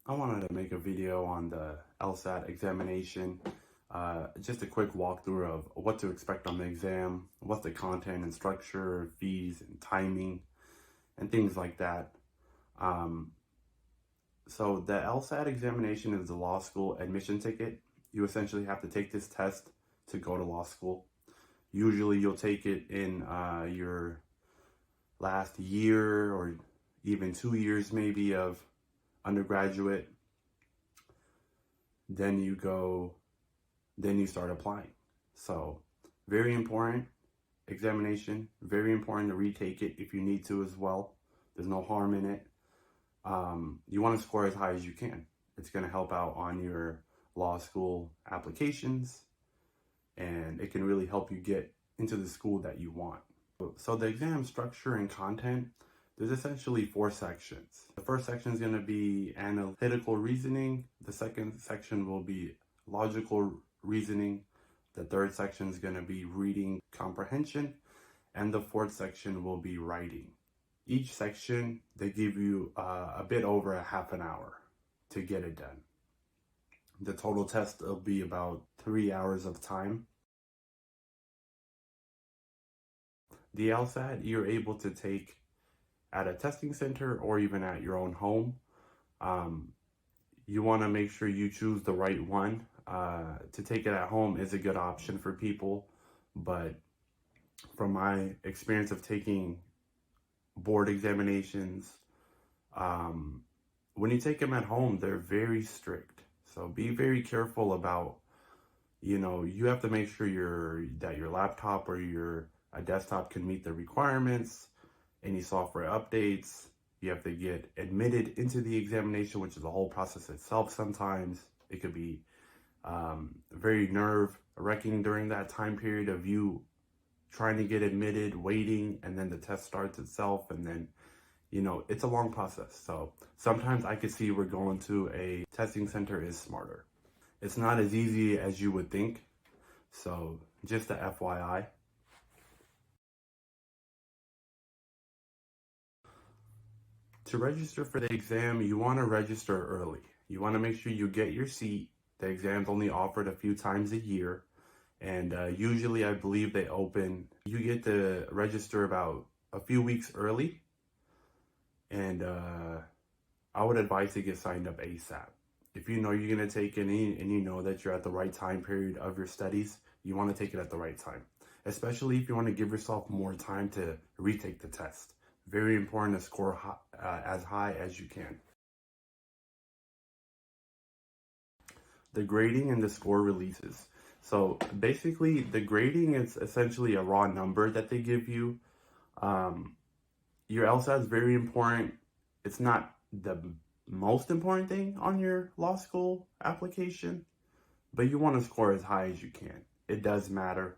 I wanted to make a video on the LSAT examination. Just a quick walkthrough of what to expect on the exam, what's the content and structure, fees and timing, and things like that. Um, so the LSAT examination is the law school admission ticket. You essentially have to take this test to go to law school. Usually you'll take it in your last year or even 2 years maybe of undergraduate. Then you start applying. So very important examination, very important to retake it if you need to as well. There's no harm in it. You want to score as high as you can. It's going to help out on your law school applications, and it can really help you get into the school that you want. So the exam structure and content, there's essentially 4 sections. The first section is going to be analytical reasoning. The second section will be logical reasoning. The third section is going to be reading comprehension. And the fourth section will be writing. Each section, they give you a bit over a half an hour to get it done. The total test will be about 3 hours of time. The LSAT, you're able to take at a testing center or even at your own home. You want to make sure you choose the right one. To take it at home is a good option for people, but from my experience of taking board examinations, when you take them at home, they're very strict. So be very careful about, you have to make sure that your laptop or a desktop can meet the requirements, any software updates. You have to get admitted into the examination, which is the whole process itself. Sometimes it could be very nerve-wracking during that time period of you trying to get admitted, waiting, and then the test starts itself, and then, it's a long process. So sometimes I could see where going to a testing center is smarter. It's not as easy as you would think. So just a FYI. To register for the exam, you want to register early. You want to make sure you get your seat. The exam's only offered a few times a year. And usually I believe you get to register about a few weeks early. And I would advise to get signed up ASAP. If you know you're going to take any and you know that you're at the right time period of your studies, you want to take it at the right time. Especially if you want to give yourself more time to retake the test. Very important to score as high as you can. The grading and the score releases. So basically, the grading is essentially a raw number that they give you. Your LSAT is very important. It's not the most important thing on your law school application, but you want to score as high as you can. It does matter.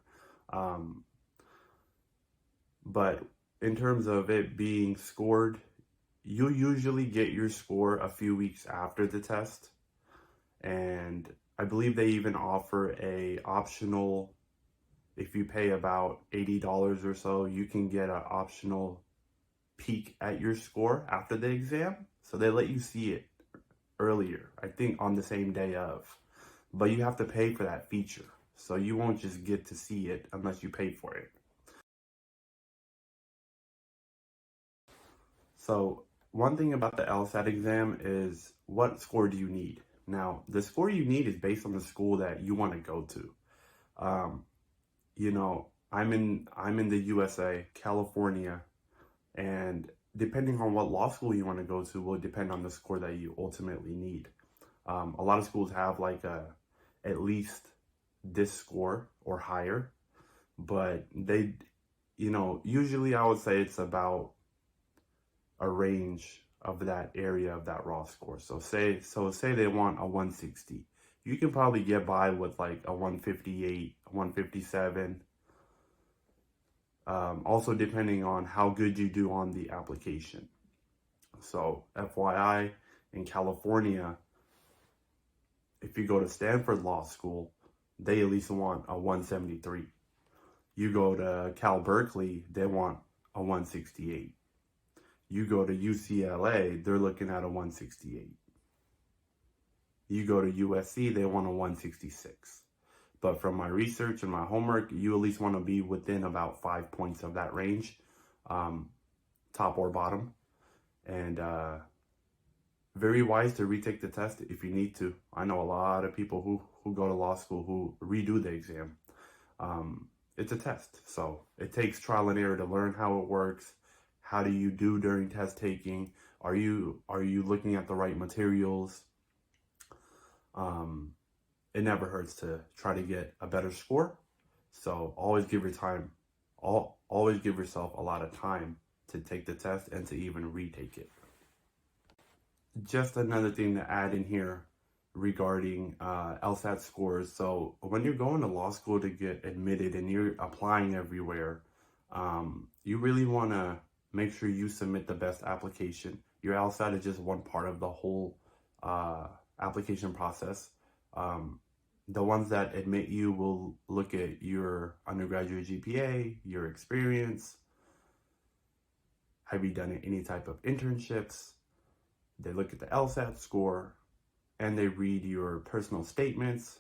But in terms of it being scored, you usually get your score a few weeks after the test. And I believe they even offer a optional, if you pay about $80 or so, you can get an optional peek at your score after the exam. So they let you see it earlier, I think on the same day of. But you have to pay for that feature. So you won't just get to see it unless you pay for it. So one thing about the LSAT exam is, what score do you need? Now, the score you need is based on the school that you want to go to. I'm in the USA, California, and depending on what law school you want to go to will depend on the score that you ultimately need. A lot of schools have at least this score or higher, but usually I would say it's about a range of that area of that raw score. So say they want a 160. You can probably get by with like a 158, 157. Also depending on how good you do on the application. So FYI, in California, if you go to Stanford Law School, they at least want a 173. You go to Cal Berkeley, they want a 168. You go to UCLA, they're looking at a 168. You go to USC, they want a 166. But from my research and my homework, you at least want to be within about 5 points of that range, top or bottom. And very wise to retake the test if you need to. I know a lot of people who go to law school who redo the exam. It's a test, so it takes trial and error to learn how it works. How do you do during test taking? Are you looking at the right materials? It never hurts to try to get a better score. So always give always give yourself a lot of time to take the test and to even retake it. Just another thing to add in here regarding LSAT scores. So when you're going to law school to get admitted and you're applying everywhere, you really want to make sure you submit the best application. Your LSAT is just one part of the whole application process. The ones that admit you will look at your undergraduate GPA, your experience. Have you done any type of internships? They look at the LSAT score, and they read your personal statements,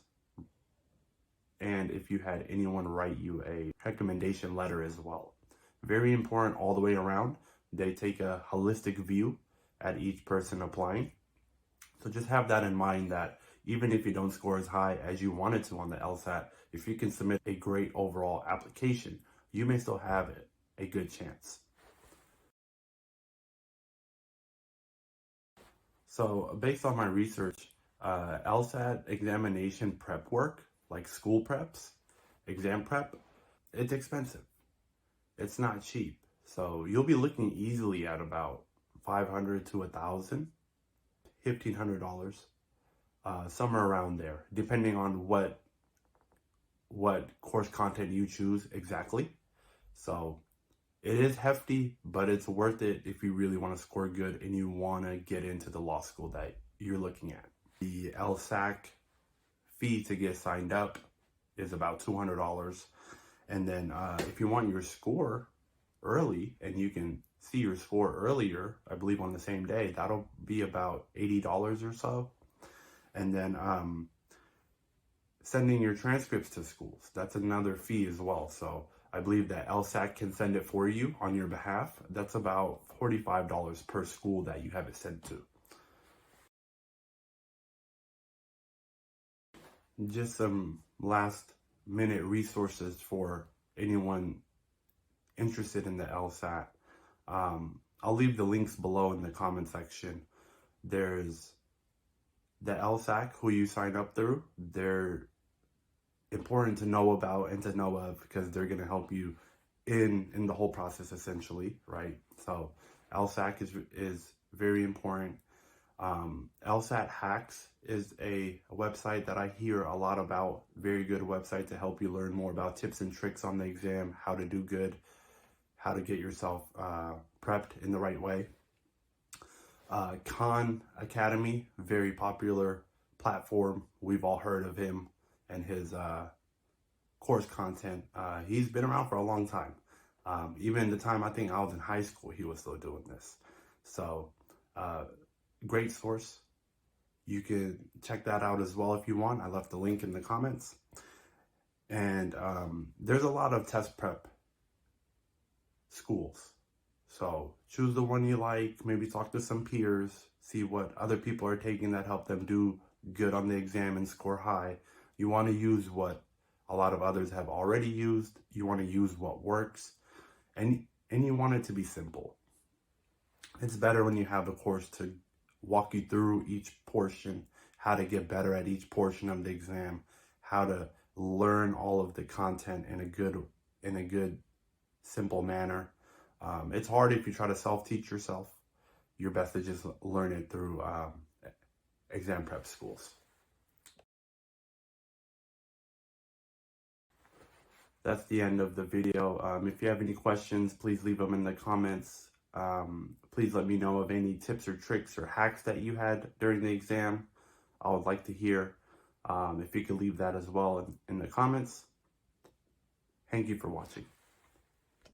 and if you had anyone write you a recommendation letter as well. Very important all the way around. They take a holistic view at each person applying. So just have that in mind, that even if you don't score as high as you wanted to on the LSAT, if you can submit a great overall application, you may still have a good chance. So based on my research, LSAT examination prep work, like school preps, exam prep, it's expensive. It's not cheap. So you'll be looking easily at about $500 to $1,000, $1,500, somewhere around there, depending on what course content you choose exactly. So it is hefty, but it's worth it if you really want to score good and you want to get into the law school that you're looking at. The LSAC fee to get signed up is about $200. And then if you want your score early and you can see your score earlier, I believe on the same day, that'll be about $80 or so. And then sending your transcripts to schools, that's another fee as well. So I believe that LSAC can send it for you on your behalf. That's about $45 per school that you have it sent to. Just some last minute resources for anyone interested in the LSAT. I'll leave the links below in the comment section. There's the LSAC, who you sign up through. They're important to know about and to know of because they're going to help you in the whole process, essentially, right? So LSAC is very important. LSAT Hacks is a website that I hear a lot about. Very good website to help you learn more about tips and tricks on the exam, how to do good, how to get yourself prepped in the right way. Khan Academy, very popular platform. We've all heard of him and his course content. He's been around for a long time. Even the time I think I was in high school, he was still doing this. So great source. You can check that out as well if you want. I left the link in the comments. And there's a lot of test prep schools. So choose the one you like, maybe talk to some peers, see what other people are taking that help them do good on the exam and score high. You want to use what a lot of others have already used. You want to use what works, and you want it to be simple. It's better when you have a course to walk you through each portion, how to get better at each portion of the exam, how to learn all of the content in a good simple manner. It's hard if you try to self-teach yourself. Your best to just learn it through exam prep schools. That's the end of the video. If you have any questions, please leave them in the comments. Please let me know of any tips or tricks or hacks that you had during the exam. I would like to hear. If you could leave that as well in the comments. Thank you for watching.